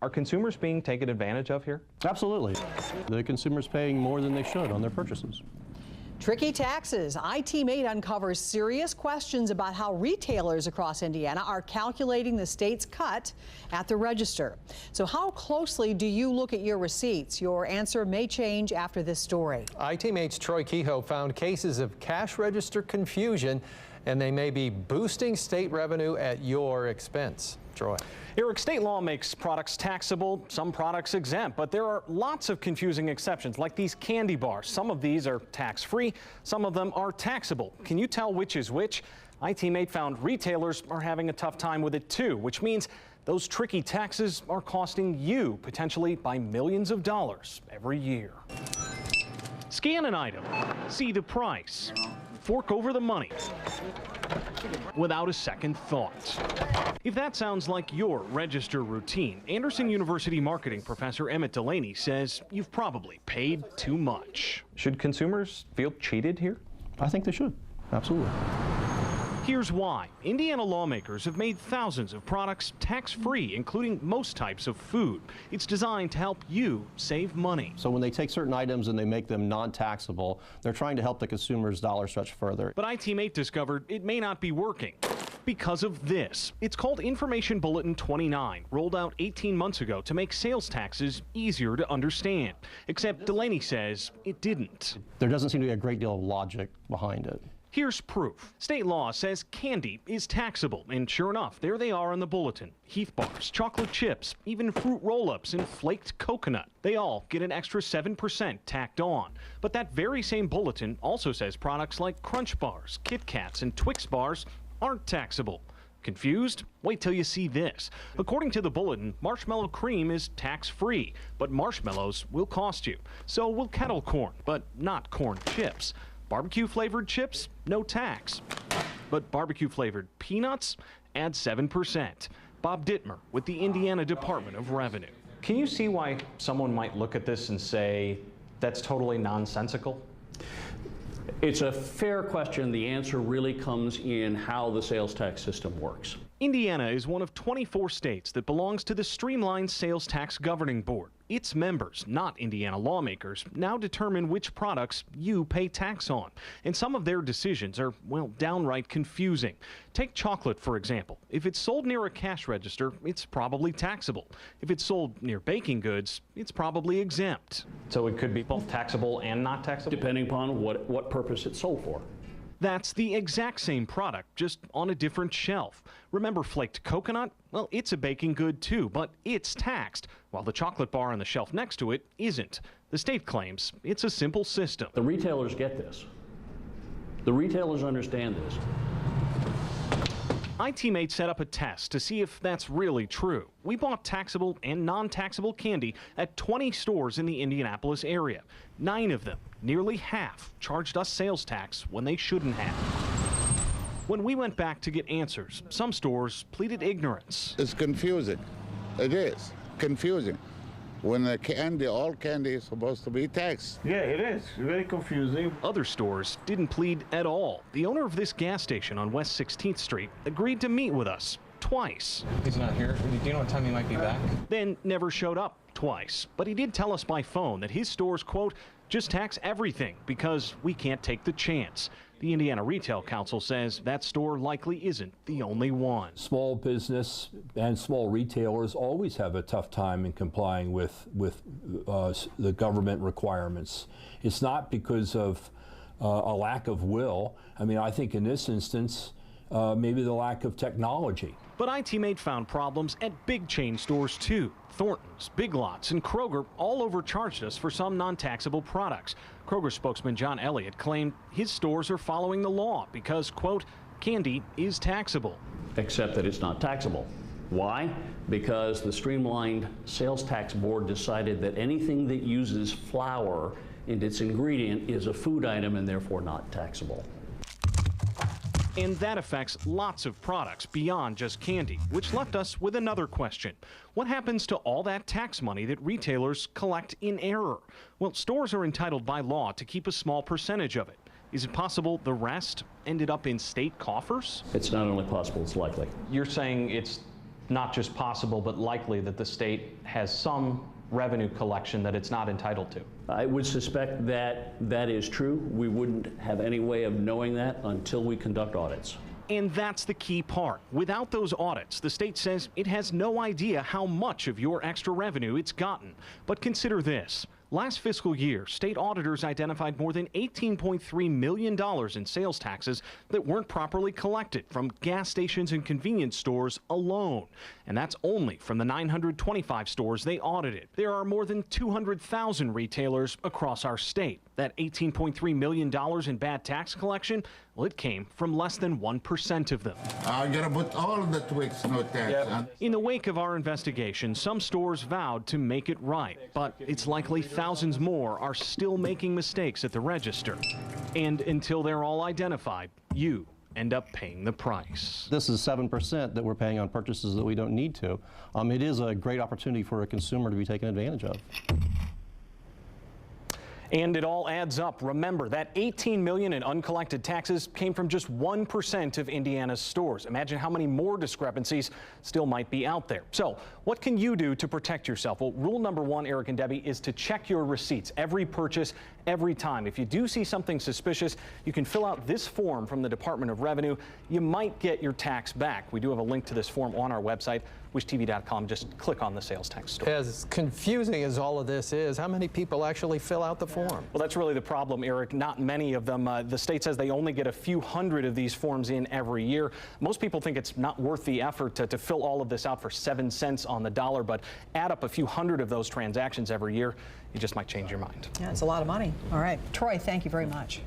Are consumers being taken advantage of here? Absolutely. The consumer's paying more than they should on their purchases. Tricky taxes. IT-Mate uncovers serious questions about how retailers across Indiana are calculating the state's cut at the register. So how closely do you look at your receipts? Your answer may change after this story. IT-Mate's Troy Kehoe found cases of cash register confusion, and they may be boosting state revenue at your expense. Troy. Eric, state law makes products taxable, some products exempt, but there are lots of confusing exceptions, like these candy bars. Some of these are tax-free, some of them are taxable. Can you tell which is which? IT-Mate found retailers are having a tough time with it too, which means those tricky taxes are costing you potentially by millions of dollars every year. Scan an item, see the price, fork over the money without a second thought. If that sounds like your register routine, Anderson University marketing professor Emmett Delaney says you've probably paid too much. Should consumers feel cheated here? I think they should. Absolutely. Here's why. Indiana lawmakers have made thousands of products tax-free, including most types of food. It's designed to help you save money. So when they take certain items and they make them non-taxable, they're trying to help the consumer's dollar stretch further. But IT-Mate discovered it may not be working because of this. It's called Information Bulletin 29, rolled out 18 months ago to make sales taxes easier to understand. Except Delaney says it didn't. There doesn't seem to be a great deal of logic behind it. Here's proof. State law says candy is taxable, and sure enough, there they are on the bulletin. Heath bars, chocolate chips, even fruit roll-ups and flaked coconut. They all get an extra 7% tacked on. But that very same bulletin also says products like Crunch bars, Kit Kats, and Twix bars aren't taxable. Confused? Wait till you see this. According to the bulletin, marshmallow cream is tax-free, but marshmallows will cost you. So will kettle corn, but not corn chips. Barbecue-flavored chips, no tax. But barbecue-flavored peanuts, add 7%. Bob Dittmer with the Indiana Department of Revenue. Can you see why someone might look at this and say, that's totally nonsensical? It's a fair question. The answer really comes in how the sales tax system works. Indiana is one of 24 states that belongs to the Streamlined Sales Tax Governing Board. Its members, not Indiana lawmakers, now determine which products you pay tax on. And some of their decisions are, well, downright confusing. Take chocolate, for example. If it's sold near a cash register, it's probably taxable. If it's sold near baking goods, it's probably exempt. So it could be both taxable and not taxable? Depending upon what purpose it's sold for. That's the exact same product, just on a different shelf. Remember flaked coconut? Well, it's a baking good too, but it's taxed, while the chocolate bar on the shelf next to it isn't. The state claims it's a simple system. The retailers get this. The retailers understand this. IT-Mate set up a test to see if that's really true. We bought taxable and non-taxable candy at 20 stores in the Indianapolis area. 9 of them, nearly half, charged us sales tax when they shouldn't have. When we went back to get answers, some stores pleaded ignorance. It's confusing. It is confusing. When the candy, all candy is supposed to be taxed. Yeah, it is. Very confusing. Other stores didn't plead at all. The owner of this gas station on West 16th Street agreed to meet with us twice. He's not here. Do you know what time he might be back? Then never showed up twice. But he did tell us by phone that his stores, quote, just tax everything because we can't take the chance. The Indiana Retail Council says that store likely isn't the only one. Small business and small retailers always have a tough time in complying with the government requirements. It's not because of a lack of will. I mean, I think in this instance, maybe the lack of technology. But IT-Mate found problems at big chain stores too. Thornton's, Big Lots, and Kroger all overcharged us for some non-taxable products. Kroger spokesman John Elliott claimed his stores are following the law because, quote, candy is taxable. Except that it's not taxable. Why? Because the Streamlined Sales Tax Board decided that anything that uses flour in its ingredient is a food item and therefore not taxable. And that affects lots of products beyond just candy, which left us with another question. What happens to all that tax money that retailers collect in error? Well, stores are entitled by law to keep a small percentage of it. Is it possible the rest ended up in state coffers? It's not only possible, it's likely. You're saying it's not just possible, but likely that the state has some revenue collection that it's not entitled to? I would suspect that that is true. We wouldn't have any way of knowing that until we conduct audits. And that's the key part. Without those audits, the state says it has no idea how much of your extra revenue it's gotten. But consider this. Last fiscal year, state auditors identified more than $18.3 million in sales taxes that weren't properly collected from gas stations and convenience stores alone. And that's only from the 925 stores they audited. There are more than 200,000 retailers across our state. That $18.3 million in bad tax collection, well, it came from less than 1% of them. I'm gonna put all the Twix no tax. Yep. In the wake of our investigation, some stores vowed to make it right, but it's likely thousands more are still making mistakes at the register. And until they're all identified, you end up paying the price. This is 7% that we're paying on purchases that we don't need to. It is a great opportunity for a consumer to be taken advantage of. And it all adds up. Remember, that $18 million in uncollected taxes came from just 1% of Indiana's stores. Imagine how many more discrepancies still might be out there. So what can you do to protect yourself? Well, rule number one, Eric and Debbie, is to check your receipts every purchase, every time. If you do see something suspicious, you can fill out this form from the Department of Revenue. You might get your tax back. We do have a link to this form on our website, wishtv.com. Just click on the sales tax store. As confusing as all of this is, how many people actually fill out the form? Well, that's really the problem, Eric. Not many of them. The state says they only get a few hundred of these forms in every year. Most people think it's not worth the effort to fill all of this out for 7 cents on the dollar, but add up a few hundred of those transactions every year, you just might change your mind. Yeah, it's a lot of money. All right. Troy, thank you very much.